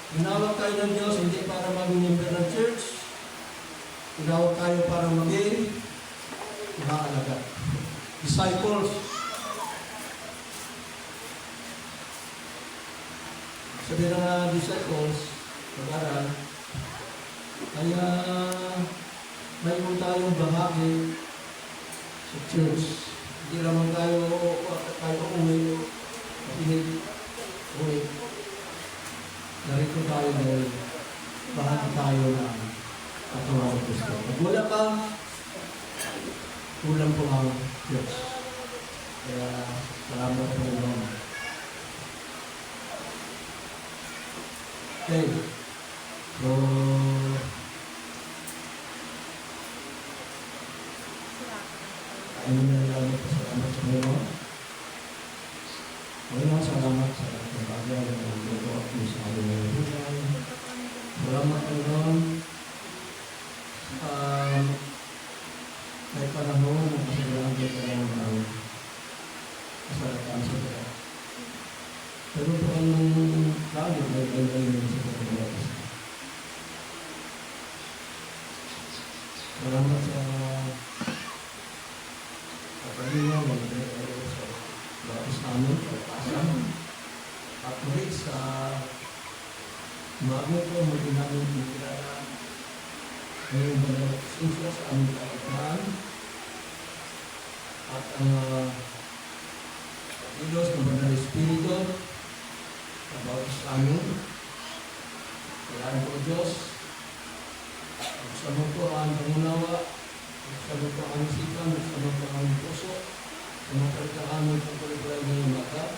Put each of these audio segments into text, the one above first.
Tinawag tayo ng Diyos hindi para maging member ng church. Tinawag tayo para maging mga alagad. Disciples. Sabi ng mga disciples, mag-aral, kaya mayroon tayong bahagi sa church. Hindi naman tayo uwi, uwi. Narito tayo dahil bahagi tayo ng katawan ng Kristo. Pag wala ka, kulang po ang church. Kaya salamat po naman. Okay. So, ayun na lang po. Salamat sa Panginoon. Panginoon, salamat sa bagay na nagluto at sa ating mga buhay. Salamat Panginoon. May panahon na kasalanan kayo panahon ng kasalanan sa Diyos. Pero po ang lalo na yung sa pagkakas. Salamat sa kapaliwan ng sa batas namin, pagpasan. At muli sa umagot ko, muli namin pinilala ngayon ba na sinsya sa aming kaagtaan at ang Diyos ng Banal Espiritu about sa amin. Kailangan po Diyos, magsabot po ang pangunawa, magsabot po ang isipan, magsabot po ang puso, sa mga aming pagpalipalay ngayong mata,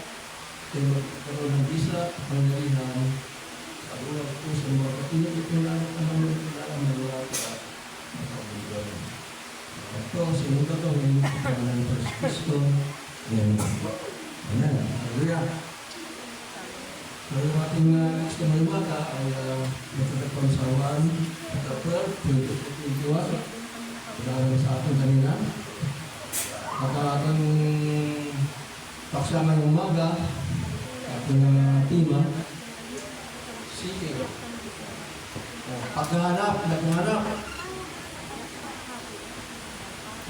kaya magkaroon ng bisa, pangyarihan, sa ulang po sa mga katinag, itinala ka namin, itinala na wala ka at makabugan. Ito, sinuga ko ngayon, pagkalan ng Kristo, ngayon. Ayan, hallelujah. So, yung ating next na may mata ay matutagpang sa 1, chapter 2021. Pagkalan sa ating kanina. At ating paksa ng umaga, ating tema, seeking. Paghahanap.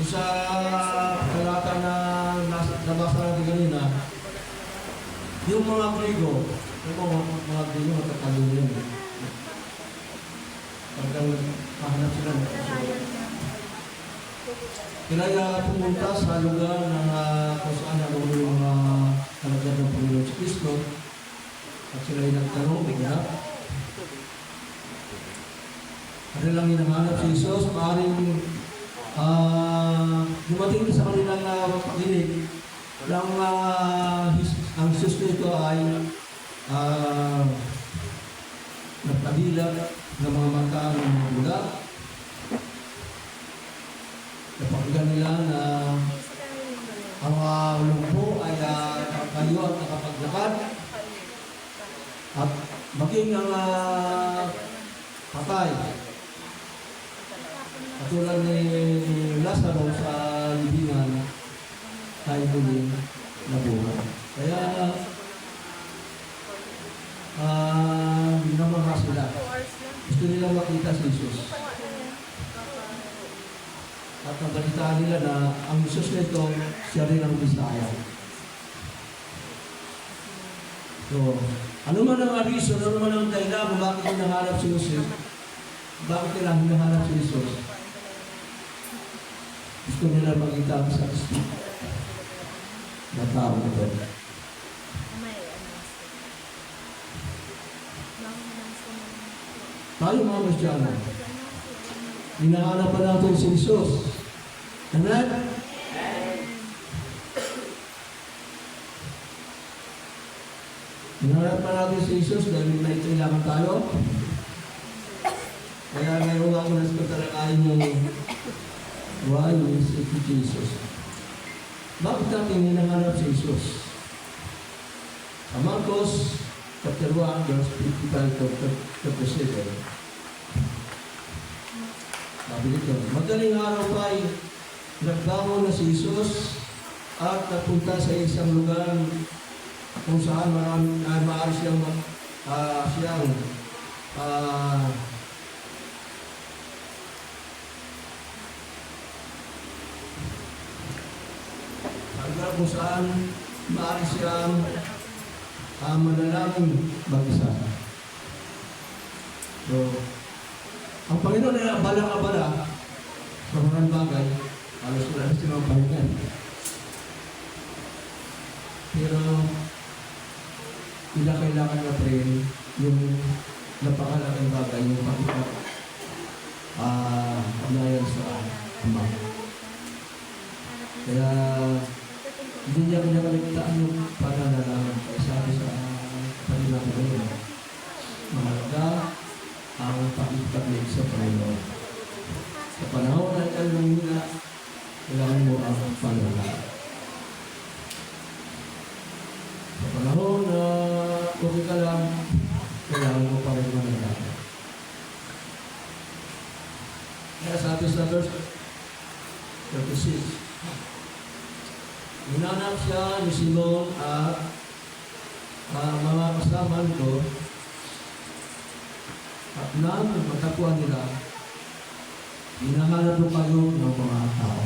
Sa talata na nabasa natin kanina, yung mga Griego, mga Griego matatalino yun. Pagkang mahanap sila. Kaya pumunta sa lugar na kung saan naroon yung mga kalagyan ng Panginoon sa Kristo at sila ay nagtanong, bigla. Ano lang hinahanap si Jesus, maaaring dumating sa kanilang pag-inig lang ang Jesus nito ay nagpabilag ng mga mata ng mga buda. Napakinggan nila na ang lumpo ay kayo at nakapaglakad at maging ang patay. Katulad ni Lazaro sa libingan, tayo muling nabuhay. Kaya, namangha sila. Gusto nilang makita si Jesus. At nabalitaan nila na ang Jesus nito, siya rin ang Bisaya. So, ano man ang reason, ano man ang dahilan kung bakit hinahanap si Jesus, bakit nila hinahanap si Jesus? Gusto nila makita ang sa Kristo na tao na ito. Tayo mga Kristyano, hinahanap pa natin si Jesus. Amen? Hinahanap pa natin si Jesus dahil may kailangan tayo. Kaya ngayon ako na sa talakayin yung why we seek Jesus. Bakit natin hinahanap si Jesus? Sa Marcos, chapter 1, verse 55 to 57. Sabi dito, madaling araw pa ay nagbangon na si Jesus at napunta sa isang lugar kung saan maaari siyang ah, hanggang kung saan maaari siyang manalangin mag-isa. So, ang Panginoon ay abala-abala sa mga bagay, halos wala na silang pahingan. Pero, kailangan na rin yung napakalaking bagay, yung pakita ulayan sa Ama. Kaya, hindi niya pinakaligtaan yung pananalaman. Kaya sabi sa kanilang ngayon, mahalaga ang pakikabig sa Panginoon. Sa panahon na kailangan nila, kailangan mo ang pananalaman. Sa panahon na okay ka lang, kailangan mo pa rin mananalaman. Kaya sabi sa verse 36, hinanap siya ni Simon at mga kasama nito at nang magkapuan nila, hinahanap mo kayo ng mga tao.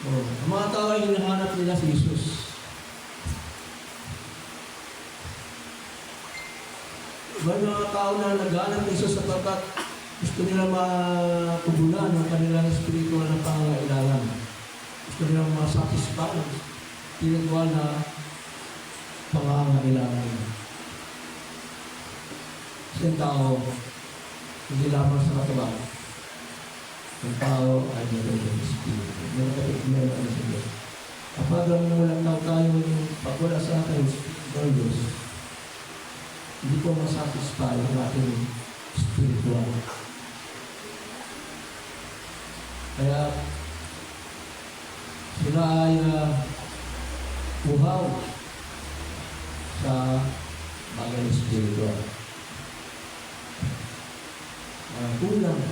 Ang mga tao ay hinahanap nila si Jesus. May mga tao na naghahanap ni Jesus sapagkat gusto nila matugunan ang kanilang spiritual na pangangailangan. Gusto nilang masatisfy ang spiritual na pangangailangan. Kasi ang tao, hindi lamang sa katawan. Ang tao ay meron ng spirito. Meron ng spirito. Kapag ang walang tao tayo, pag wala sa akin ng Diyos, hindi po masatisfy ang ating spiritual. Kaya, sila ay uhaw sa bagay ng spiritual. Kulang.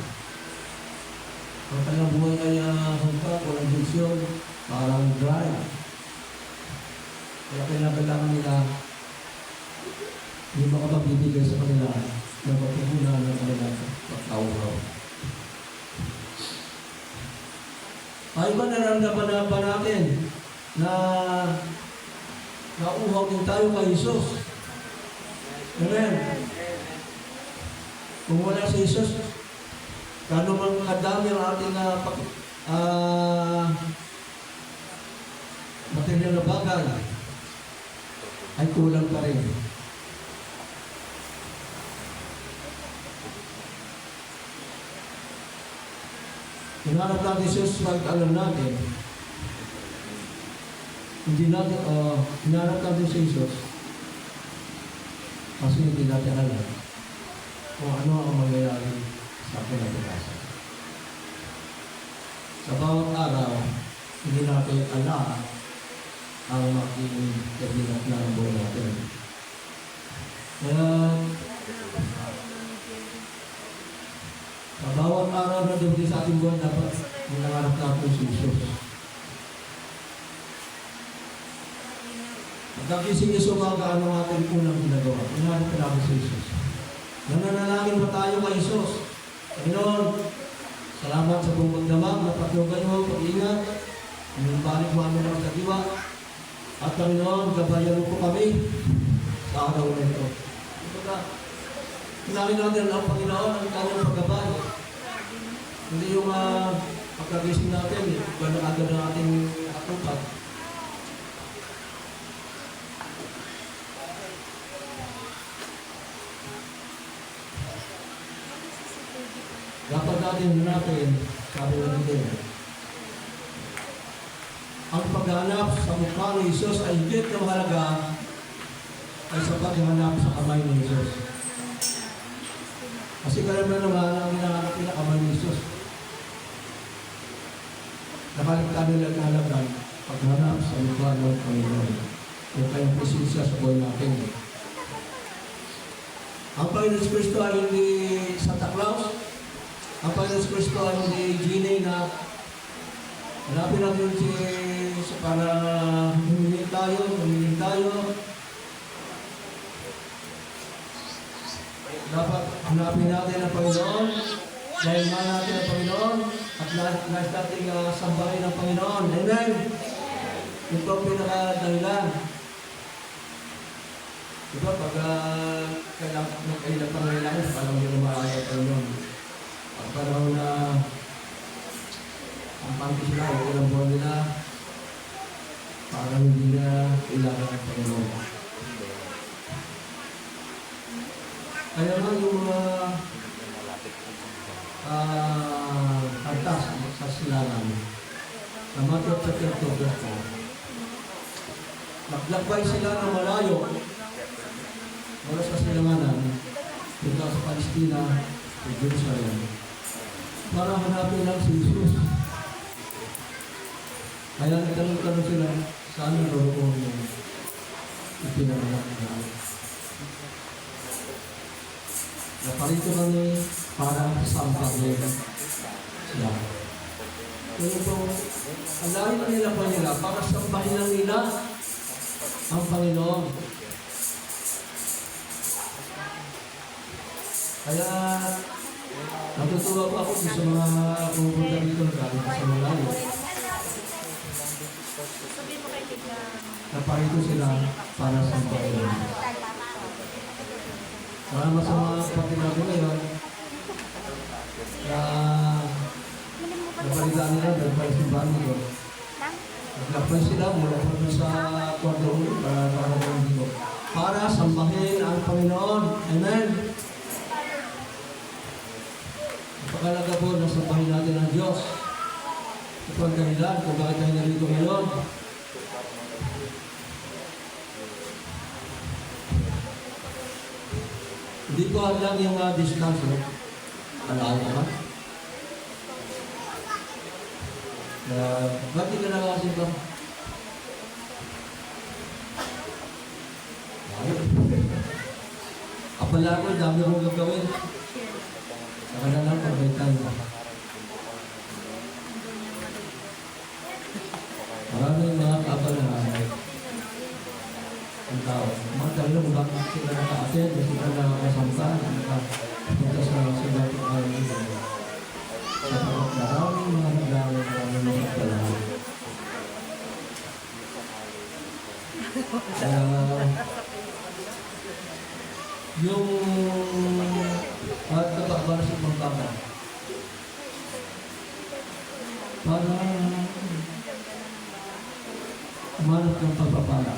Ang kanilang buhay ay hanggang, walang diksyon, parang dry. Kaya kailangan nila hindi makapagbibigay sa kanila ng pagkukunan ng kanilang pagkauhaw. Ay ba naramdaman ba natin na nauhaw din tayo kay Jesus? Amen. Kung wala si Jesus, kano mang kadami ang ating material na bagay, ay kulang pa rin. Hinanap natin si Jesus pag alam natin, hindi natin, hinanap natin si Jesus kasi hindi natin alam kung ano ang mangyayari sa kinabukasan. Sa bawat araw, hindi natin alam ang magiging kabinet ng buhay natin. Kaya, sa bawat araw na dumating sa ating buhay, dapat hinanap natin si Jesus. Pagkagising Yesu, ano ang ating unang ginagawa? Hinanap natin si Jesus. Nananalangin ba tayo kay Jesus? Panginoon, salamat sa buong magdamag na patugan mo, pag-ingat, balik mo amin ang kadiwa. At Panginoon, gabayan mo po kami sa araw na ito. Hinangin natin ang Panginoon ang kanyang paggabay. Hindi yung pagkagising natin, gano'n agad ang ating atupat. Dapat natin, sabi na din, ang paghanap sa mukha ni Jesus ay higit na mahalaga ay sa paghanap sa kamay ni Jesus. Kasi karamihan naman ang hinahanap nila kamay ni Jesus. Nakaligtaan nila nalagay paghanap sa mukha ng Panginoon. Yung kanyang presensya sa buhay natin. Ang Panginoon Kristo ay hindi Santa Claus. Ang Panginoon Kristo ay hindi genie na hanapin natin para humiling tayo. Dapat hanapin natin ang Panginoon, dahil mahal natin ang Panginoon, at nais natin sambahin ang Panginoon. Amen? Ito ang pinaka-dahilan. Diba, pag kailang pangailangan, parang hindi lumahay ang Panginoon. Ang panahon na ang pangki sila, o ilang buwan nila, parang hindi na kailangan ang Panginoon. Kaya nga yung antas sa silangan sa Matthew chapter 2 verse 4. Naglakbay sila ng malayo mula sa silanganan punta sa Palestina sa Jerusalem para hanapin lang si Jesus. Kaya nagtanong-tanong sila saan naroon yung ipinanganak na naparito kami para sampahin sila. Kaya po, ang lahat na nila pa nila para sampahin lang nila ang Panginoon. Kaya natutuwa po ako sa mga pupunta dito galing sa malayo. Naparito sila para sampahin. Salamat sa mga kapatid natin ngayon na napalitaan nila dahil pa simbahan dito. Naglakbay sila mula po sa kwarto para nakarating dito. Para sambahin ang Panginoon. Amen. Napakalaga po na sambahin natin ang Diyos. Ito ang dahilan kung bakit tayo narito ngayon. Hindi ko alam yung distance. Alam ka ba? Ba't di ka nakasin ba? Kapala ko, dami akong gagawin. Saka na lang pag may time. Maraming mga kapala ang tao. Magdali na kung bakit sila naka-attend, sila nakakasampa, nakapunta sa dating araw nila. Sa maraming mga naglawan, maraming mga palahan. Kaya, yung para sa pagkama, para umanap ng pagpapala.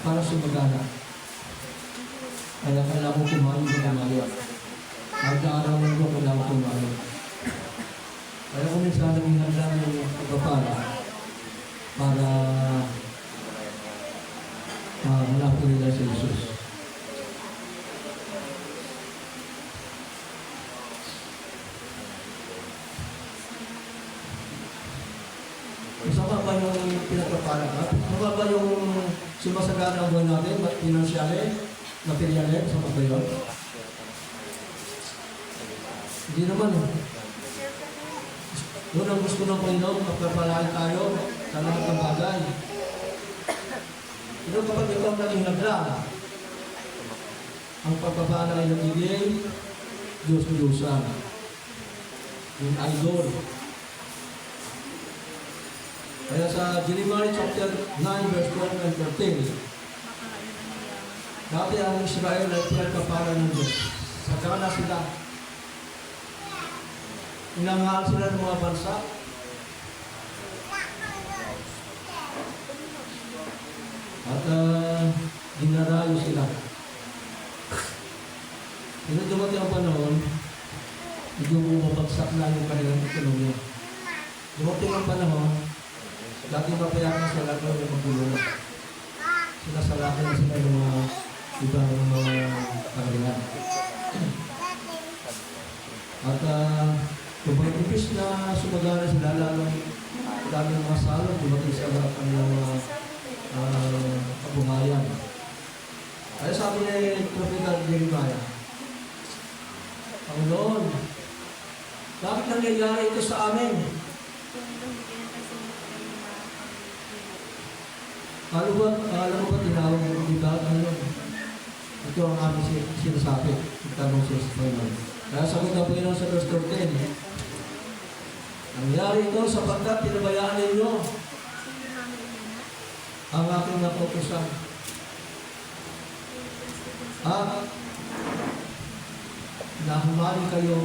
Para sumagana. Kaya kailangan ko kumain ng umayo. Magkaarawan ko kailangan ko kumain. Kaya kung minsan naging handa ng pagpapala para hanapin nila si Jesus. Masama ba yung pinagpapala ka? Masama ba yung sumasagana ang buhay natin, financially, materially, sa pagbayon? Hindi naman. Doon ang gusto ng Panginoon, magpapalain tayo sa lahat ng bagay. Ito kapag ito ang naging nagla, ang pagpapala ay nagiging Diyos-Diyosan. Yung idol. Kaya sa Jeremiah chapter 9 verse 12 and 13, dati ang Israel ay pinagpapala ng Diyos. Saka na sila. Inanghal sila ng mga bansa. At dinarayo sila. Pero dumating ang panahon, medyo bumabagsak na yung kanilang ekonomiya. Dumating ang panahon, dati mapayakan sila ng mga magulong. Sinasalakin na sila ng mga ibang mga pangalihan. At kung pag-ipis na sumagana sila, lalong daming mga salong, dumating sa kanilang kabuhayan. Kaya sabi ni Propeta Jeremiah, Panginoon, bakit nangyayari ito sa amin? Alam mo ba tinawag mo, di ba? Ito ang aming sinasabi. Itanong siya sa Panginoon. Kaya sagot ng Panginoon sa verse 13, nangyari ito sapagkat pinabayaan ninyo ang aking naputusan. At nahumali kayo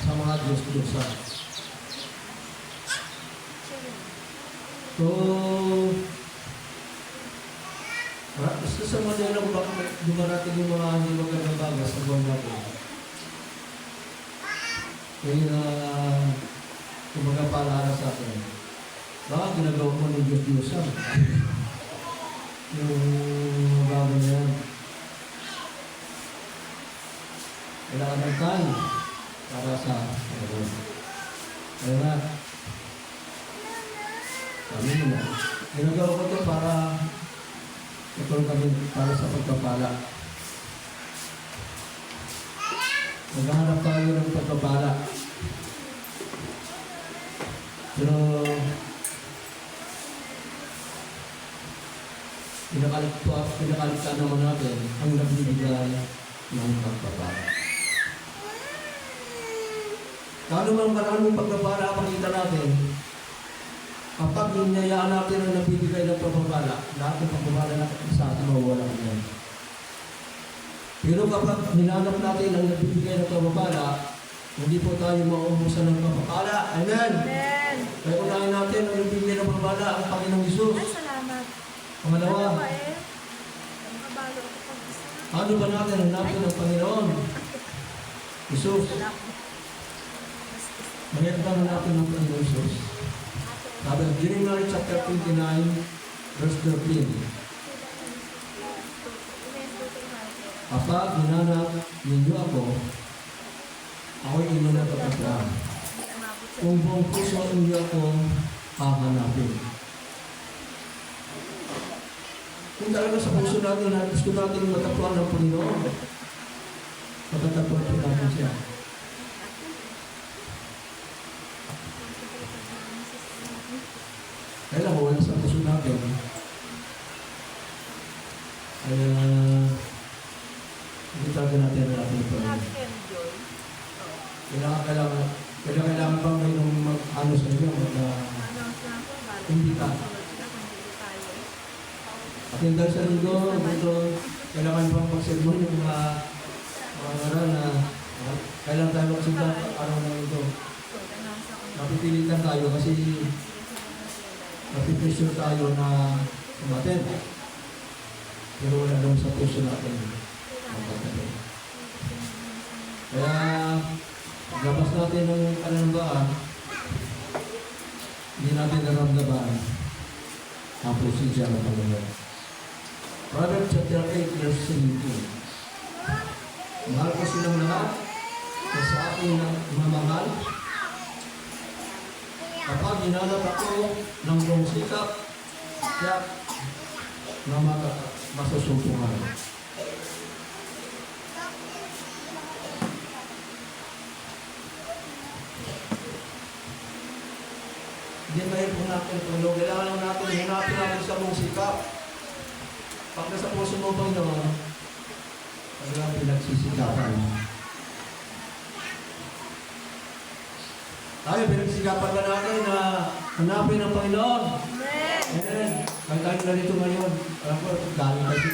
sa mga Diyos-Diyosan. So, isa sa mga dahilan kung bakit dumarating yung mga hindi magandang bagay sa buwan natin. Kaya kumbaga paalala sa akin, baka ginagawa mo ng Diyos-Diyosan. Yung bagay na yan. Kailangan ng time para sa Panginoon. Kaya nga, sabi mo na, ginagawa ko ito para ito kami para sa pagpapala. Maghanap tayo ng pagpapala. Pero pinakaligtaan naman natin ang nagbibigay ng pagpapala. Kano man paraan mong pagpapala makita natin, kapag ninayaan natin ang nagbibigay ng pagpapala, lahat ng pagpapala na sa atin mawawala yan. Pero kapag hinanap natin ang nagbibigay ng pagpapala, hindi po tayo mauubusan ng pagpapala. Amen! Amen! Kaya unahin natin ang nagbibigay ng pagpapala, ang Panginoong Isus. Ay, salamat. Pangalawa, Nakabalo ako pag-isa. ano ba natin ang natin ng Panginoon? Isus. Mayroon natin ng Panginoon Isus. Sabi ng Jeremiah chapter 29, verse 13. Kapag hinanap ninyo ako, ako'y inyong natatagpuan. Kung buong puso ninyo ako hahanapin. Kung talaga sa puso natin na gusto natin matagpuan ng Panginoon, matatagpuan po natin siya. Kaya lang, wala sa puso natin. Kaya, hindi talaga natin ang ating Panginoon. Kailangan ba mayroong mag-ano sa inyo, mag-imbita? At yung dahil sa linggo, ito, kailangan bang pag-sermon yung mga ngaral na kailangan tayo magsinta araw na ito. Napipilitan tayo kasi napipressure tayo na umaten. Pero wala naman sa puso natin. Kaya, labas natin ng pananambaan, hindi natin naramdaman ang presensya ng Panginoon. Proverbs chapter 8, verse 17. Mahal ko silang lahat na sa aking mamahal. Kapag hinanap ako ng buong sikap, kaya na masusumpungan. Hindi tayo po natin tulog. Kailangan lang natin hinapin natin sa buong sikap. Pag nasa puso mo bang naman, talagang pinagsisikapan. Tayo, pinagsisikapan ka natin na hanapin ang Panginoon. Amen. Kahit tayo na dito ngayon, alam ko, dahil kasi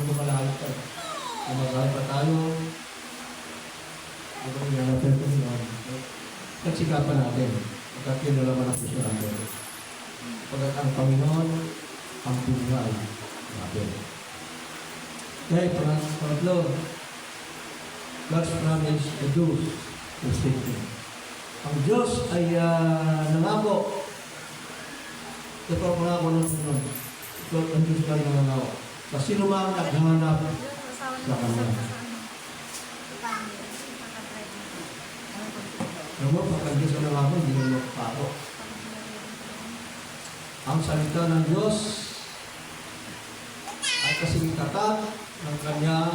kumalalit ka. Kumagalit pa tayo. Ito ang hanapin ang Panginoon. Nagsikapan natin. Pagkat yun na naman ang puso natin. Pagkat ang Panginoon, ang buhay natin. Kaya pangatlo, God's promise to do the same thing. Ang Diyos ay nangako. Ito ang pangako ng Panginoon. Ito ang Diyos ay nangako. Sa sino mang naghahanap sa Kanya. Alam mo, pagka Diyos ang nangako, hindi mo magpako. Ang salita ng Diyos ay kasing tatat ng Kanyang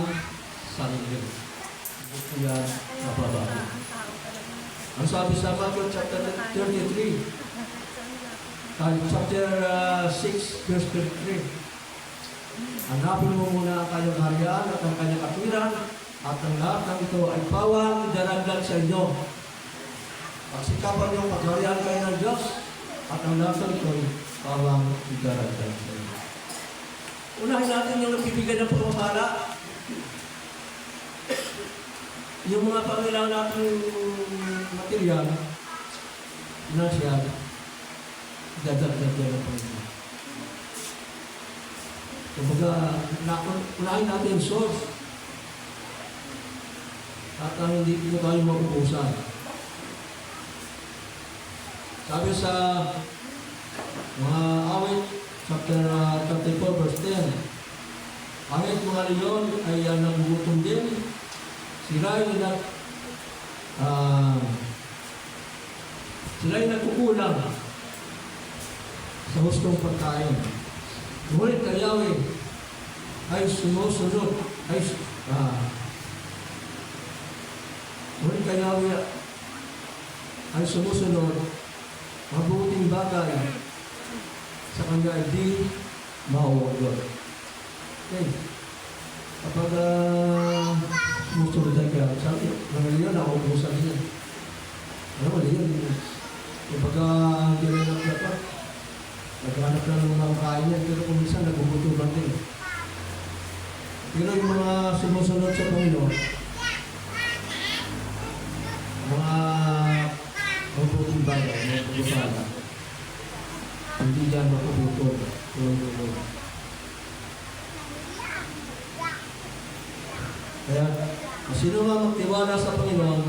sarili. Ito yan nababago. Ang sabi sa Matthew chapter 33, chapter 6, verse 33, Hanapin mo muna ang kanyang kaharian at ang kanyang katwiran, at ang lahat ng ito ay pawang idaragdag sa inyo. Pagsikapan niyo ang pagharian kayo ng Diyos, at ang lahat ng ito ay pawang idaragdag sa inyo. Unahin natin yung nagbibigay ng pagpapala. Yung mga pangailangan natin material, financial, dadagdag yan ang Panginoon. Kumbaga, unahin natin yung source. At hindi ko tayo mauubusan. Sabi sa mga awit, chapter 34, verse 10, Angit mga leon ay nagugutom din, sila'y nagkukulang sa hustong pagkain. Ngunit kay Yahweh ay sumusunod, ngunit kay Yahweh ay sumusunod, mabuting bagay sa kanya ay di mauwagot. Okay. Kapag sumusunod ay kaya, sabi, nangyari yun, nauubusan niya. Ano, mali yun. Kapag hindi rin ang dapat, naghanap lang ng mga kain yan, pero kung minsan nagugutuban din. Pero yung mga sumusunod sa Panginoon, mga mabuting bagay, mga pagpapala, hindi yan makubutol. Kaya, kung sino nga magtiwala sa Panginoon,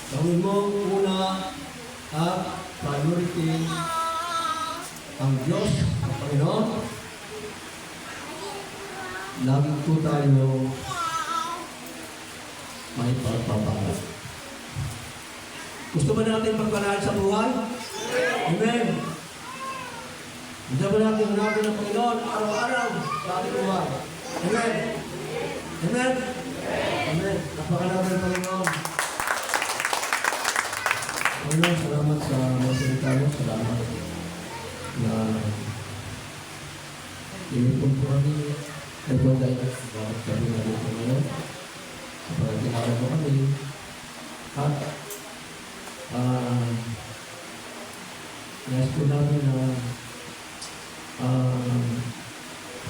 gawin mo una at priority ang Diyos, ang Panginoon. Lagi po tayo may pagpapala. Gusto ba natin magpalahan sa buhay? Amen. Gusto ba natin hanapin ang Panginoon araw-araw sa ating buhay? Amen. Amen. Amen. Napakalaman ng Panginoon. Panginoon, salamat sa mga salita mo. Salamat na inipon po kami. Nagpon tayo bakit kami na dito ngayon. Kapag tinawag mo kami. At nais po namin na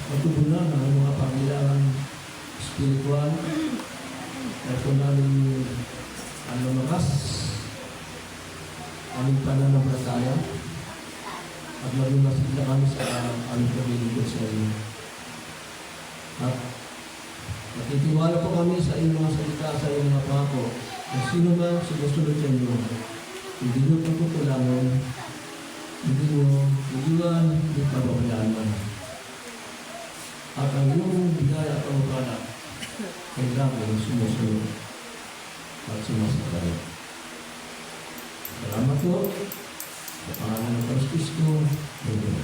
matugunan ang mga pangailangan spiritual. Nais po namin lumakas aming pananampalataya at maging masigla kami sa aming paglilingkod sa inyo. At natitiwala po kami sa inyong mga salita, sa inyong mga pangako, na sino man sumusunod sa inyo, hindi nyo pagkukulangan, hindi nyo iiwan, hindi pababayaan man. At ang iyong bigay at pagkakala ay lagi sumusunod at sumasakay. Salamat po. Sa pangalan ng Kristo. Amen.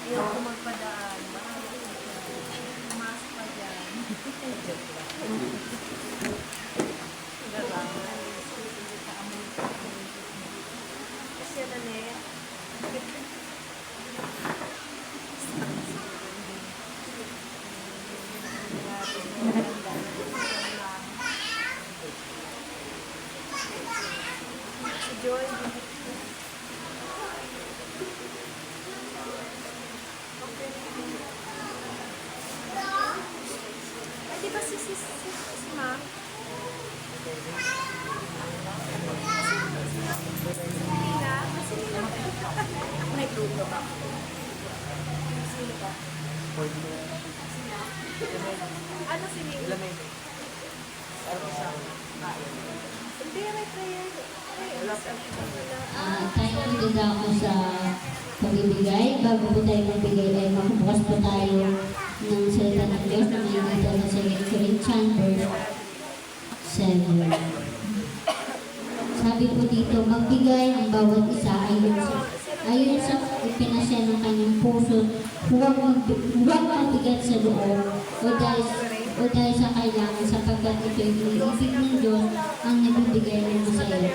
Ayaw ko magpadaan. Mas pa dyan. Kasi na net. Si Joy. Ay, di ba si Ma? Nina? Kasi Nina. May grupo ba? Sino ba? Ano si Nina? Hindi, may prayer. Tayo nagdada ako sa pagbibigay. Bago po tayo magbigay ay makubukas po tayo ng salita ng Diyos na may dito na sa 2 Corinthians verse 7. Sabi po dito, magbigay ang bawat isa ayon sa ipinasya ng kanyang puso, huwag magbigat sa loob o dahil sa kailangan sapagkat ito ay iniibig ng Diyos ang nagbibigay ng masaya.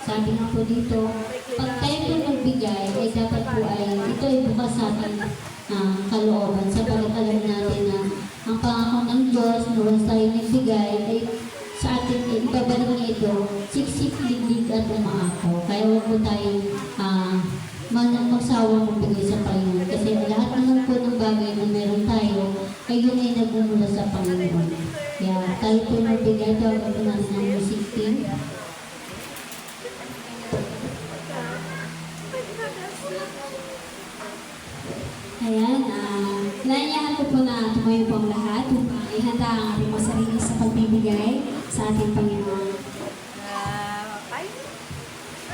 Sabi nga po dito, pag tayo po magbigay, ay dapat po ay ito ay bukas sa ating kalooban. Sapagat alam natin na ang pangako ng Diyos na once tayo nagbigay ay sa atin, ibabalik niya ito, siksik, liglig at umaakaw. Kaya huwag po tayong magsawang magbigay sa Panginoon. Kasi lahat naman po ng bagay na meron tayo, ay yun ay nagmumula sa Panginoon. Kaya tayo po magbigay, tawag po natin ng music team. Ayan, inaanyahan ko po na tumayo po ang lahat upang ihanda ang ating mga sarili sa pagbibigay sa ating Panginoon. Five?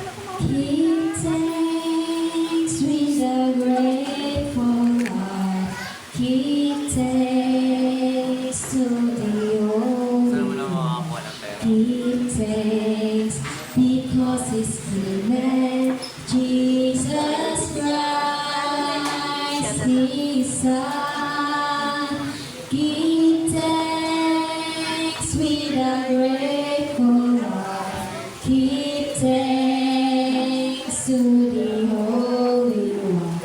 Ano ko mga Give thanks with a grateful heart. Give thanks to the Saan mo Holy lang One. makakakuha ng pera? Give thanks because He's given Jesus Christ, His Son. Give thanks with a grateful heart. Give thanks to the Holy One.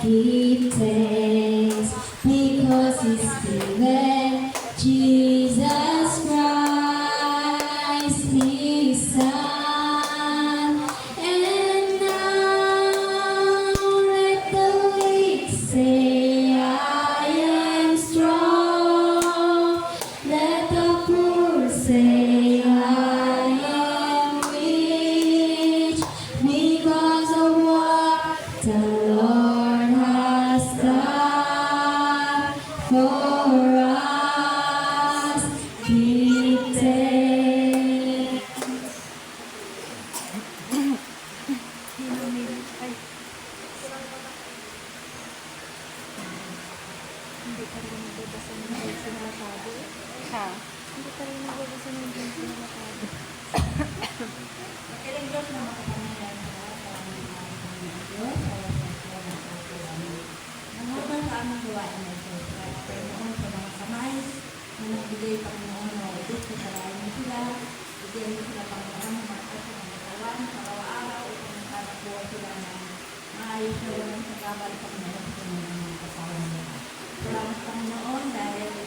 Give thanks because He's given Jesus Christ, His Son. And now let the weak say, I am strong. Let the poor say, I am rich because of what the Lord has done for us. Give thanks. hindi ka rin nagbabasa ng Diyos na matado. Ha? Hindi ka rin nagbabasa ng Diyos na matado. Kailang Diyos na makapangyarihan sa lahat sa aming mga Diyos, sa lahat ng mga nagkakaroon. Nangupan sa aming gawain ng Diyos, kaya Panginoon sa mga kamay, na nagbigay Panginoon na ubos sa salayan mo sila, bigyan mo sila Panginoon ng mga sa mga katawan, sa araw-araw, upang magkakakuha sila ng maayos na walang sagabal Panginoon sa mga katawan nila. Salamat Panginoon dahil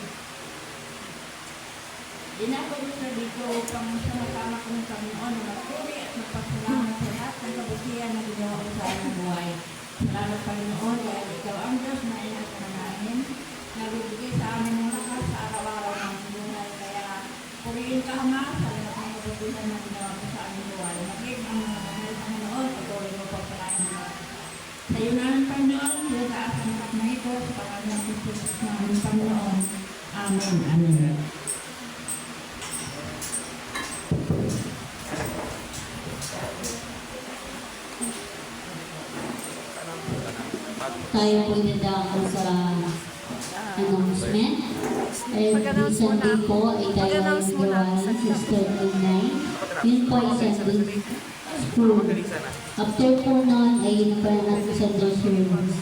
dinapos na dito upang sama-sama ko ng Panginoon na magpuri at magpasalamat sa lahat ng kabutihan na ginawa ko sa aming buhay. Salamat Panginoon dahil ikaw ang Diyos na inasa namin, nagbibigay sa amin ng lakas sa araw-araw ng buhay. Kaya purihin ka Ama sa lahat ng kabutihan na ginawa ko sa aming buhay. Maging ang mga mahal Panginoon, patuloy mo pagpalain mo. Sa iyo namin Panginoon, sila sa asang lahat na ito, sa pangalan ng Jesus namin Panginoon. Amen. Amen. Tayo po nandang sa announcement. Every Sunday po ay tayo ay gawain sa Sister Online. Yun po ay Sunday school. After po nun ay yun pa natin Sunday service.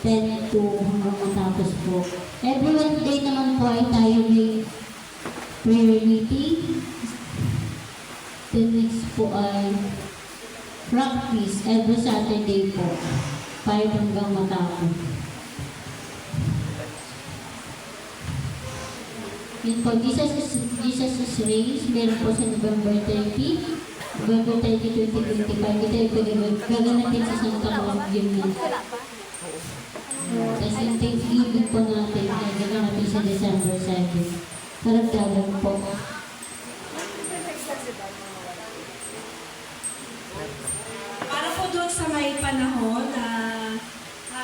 10 to hanggang matapos po. Every Wednesday naman po ay tayo may prayer meeting. The next po ay practice every Saturday po. 5 hanggang matapos. Yun po, Jesus is Raised. Meron po sa November 30. November 30, 2025. Ito yung gaganatin sa Santa Cruz Gymnasium. Tapos yung Thanksgiving po natin, gaganatin sa December 7. Karagdagan po. Para po doon sa may panahon na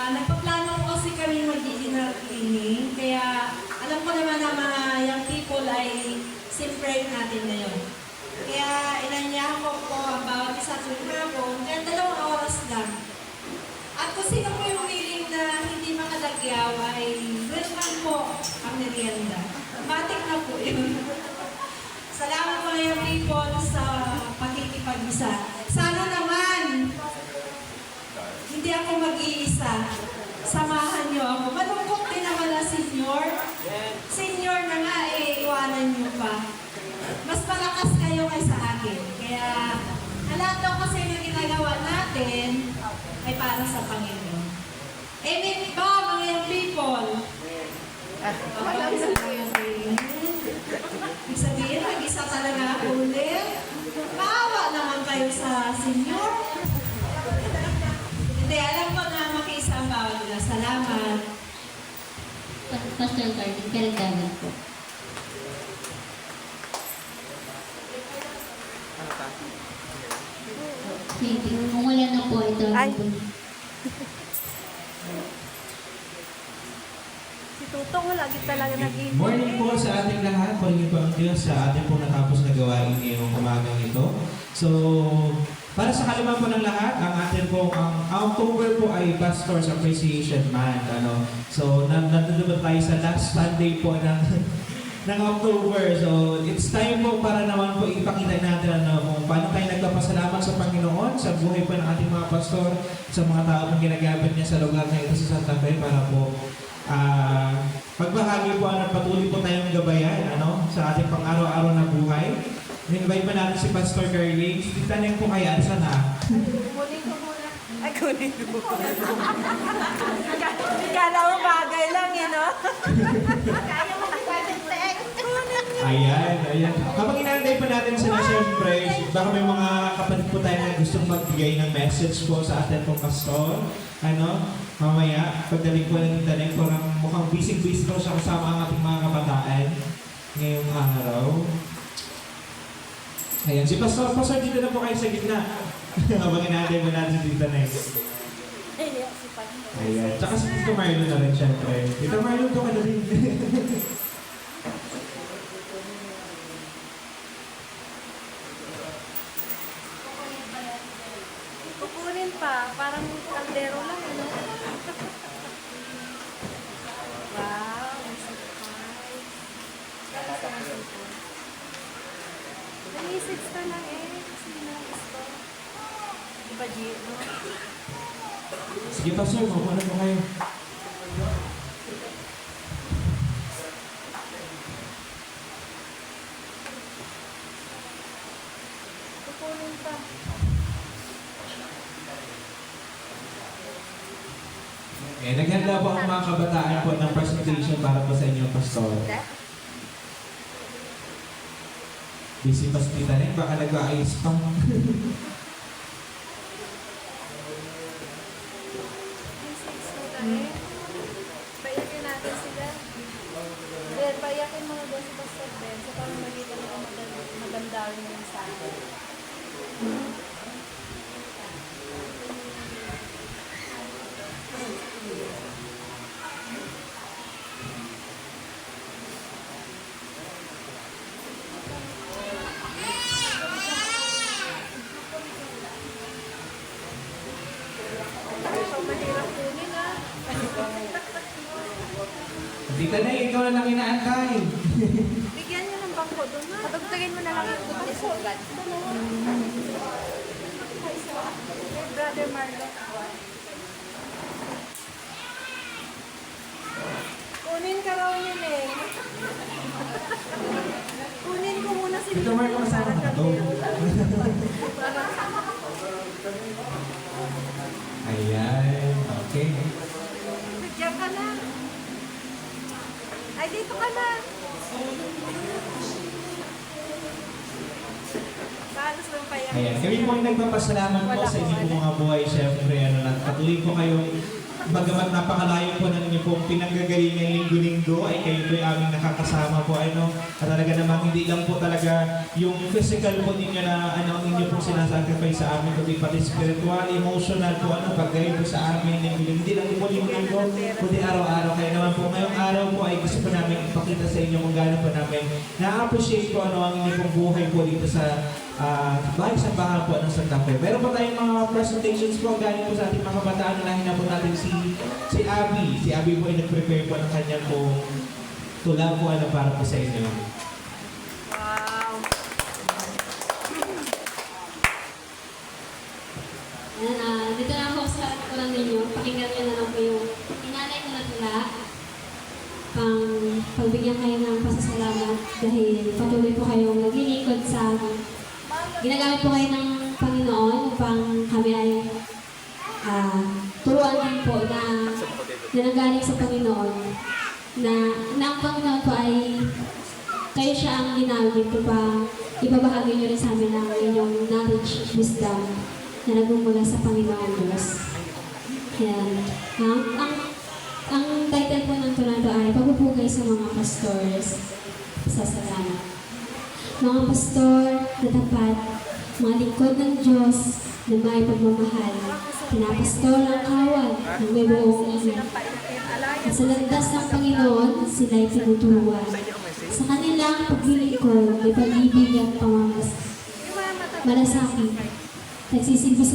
nagpaplano po kasi kami mag-dinner cleaning. Kaya alam ko naman na mga young people ay celebrate natin ngayon. Kaya inanyahan ko po ang bawat isa tuwing hapon, kaya 2 oras lang. At kung sino po yung willing na hindi makalagyaw ay welcome po ang merienda. Matik na po yun. Salamat po young people sa pakikipag-isa. Sana naman hindi ako mag-iisa. Samahan niyo ako. Malungkot din naman na senior. Senior na nga iwanan niyo pa. Mas malakas kayo kaysa akin. Kaya, lahat daw kasi naging natin ay para sa Panginoon. Amen ba, mga young people? Ibig sabihin, mag-isa talaga ako ulit. Maawa naman kayo sa senior. Hindi, alam ko na makiisa ang bawat nila. Salamat. Pastor Carmen, karagdagan po. Sige, kung wala na po, ito Ay. po. Si Tutong lagi talaga nag-iingat. Morning po sa ating lahat. Pagiging po ang Diyos sa ating pong natapos na gawain ngayong umagang ito. So, para sa kalaman po ng lahat, ang ating po, ang October po ay Pastor's Appreciation Month. So, nandun ba tayo sa last Sunday po ng October. So, it's time po para naman po ipakita natin kung paano tayo nagpapasalamat sa Panginoon, sa buhay po ng ating mga pastor, sa mga tao pong ginagamit niya sa lugar na ito sa Santa Fe para po pagbahagi po patuloy po tayong gabayan sa ating pang-araw-araw na buhay. In-invite pa natin si Pastor Carly. Itanong po kaya saan na? Kunin ko muna. Ay, kunin ko. Kala mo bagay lang, no? Kaya mo mag-text. Ayan. Kapag inantay pa natin sila, siyempre, baka may mga kapatid po tayo na gustong magbigay ng message po sa atin pong pastor. Mamaya, pagdaling po ng internet, parang mukhang busy-busy po siya kasama ang ating mga kabataan ngayong araw. Ayan, si Pastor dito na po kayo sa gitna. Habang inantay mo natin si Tita Nay. Ayan, tsaka si Tito Marlon na rin, siyempre. Tito Marlon, doon ka na rin. Kukunin pa. Parang kaldero lang, ano? Wow, may surprise. Naisip ka lang kasi gusto. Diba, G, no? Sige, Pastor, mauna po kayo. Kukunin pa. Naghanda po ang mga kabataan po ng presentation para po sa inyo, Pastor. Busy pa si Tita Nay, baka nag-aayos pa. Payakin natin sila. Ben, payakin mo na doon si Pastor Ben. So, parang makita mo maganda rin yung sa akin. So, mahirap kunin, ah. Tita Nay, ikaw na lang inaantay. Bigyan niyo ng bangko doon, ha? Patugtugin mo na lang yung good news agad. Hey, Brother Marlon. Kunin ka raw yun, eh. Kunin ko muna si Tito Mark, kasama na to. Ayan, okay. Diyan ka na. Ay, dito ka na. Balas mo pa yan. Ayan, kami po ay nagpapasalamat po sa inyo po mga buhay. Siyempre, patuloy po kayo. Bagamat napakalayo po ng inyo pong pinanggagalingan linggo-linggo, ay kayo po ay aming nakakasama po. At talaga namang hindi lang po talaga yung physical po ninyo na ang inyo pong sinasacrifice sa amin, kundi pati spiritual, emotional po, pagkayo po sa amin. Hindi lang po linggo-linggo, kundi araw-araw. Kaya naman po ngayong araw po ay gusto po namin ipakita sa inyo kung gaano po namin na-appreciate po ang inyo pong buhay po dito sa bahay sa bahay po ng Santa Fe. Meron po tayong mga presentations po galing po sa ating mga kabataan. Nalahin na po natin si Abby. Si Abby po ay nag-prepare po ng kanyang po tula po para po sa inyo. Wow. Dito na ako sa kurang ninyo. Pakinggan nyo na lang po yung inalay ko na tula. Pagbigyan kayo ng pasasalamat dahil patuloy po kayong naglilingkod sa amin. Ginagamit po kayo ng Panginoon upang kami ay turuan din po na nanggaling sa Panginoon na ang Panginoon po ay kayo siya ang ginamit upang ibabahagi niyo rin sa amin ang inyong knowledge, wisdom na nagmumula sa Panginoon Diyos. Yan. Ang title po ng Toronto ay Pagpupugay sa mga pastors sa salamat. Mga pastor na tapat, mga lingkod ng Diyos na may pagmamahal, pinapastor ang kawal ng may buong ilan. Sa landas ng Panginoon, sila'y tinuturuan. Sa kanilang paglilingkod, may pag-ibig at pamalas. Malasakit. Nagsisilbi sa